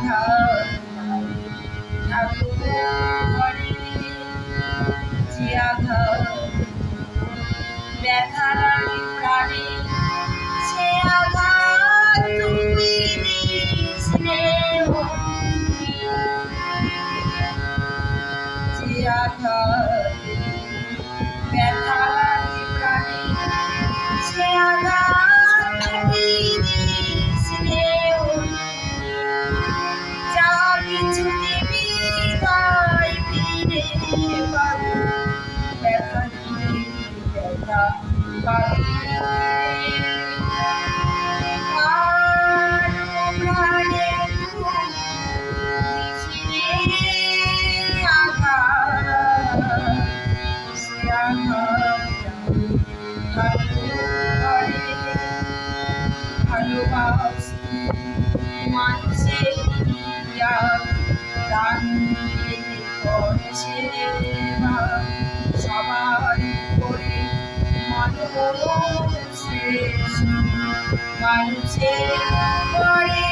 আঘাত ঠাকুর ঘরে যে আঘাত ব্যথা লাগে প্রাণে সে আঘাত তুমি স্নেহ যে আঘাত ব্যথা লাগে প্রাণে সে আঘাত তুমি স্নেহ যা কিছু দিবি তাই ফিরে পাবো ব্যথা দিবি ব্যথা পাবি মানুষের প্রাণ করেছে সবার করে মানুষের করে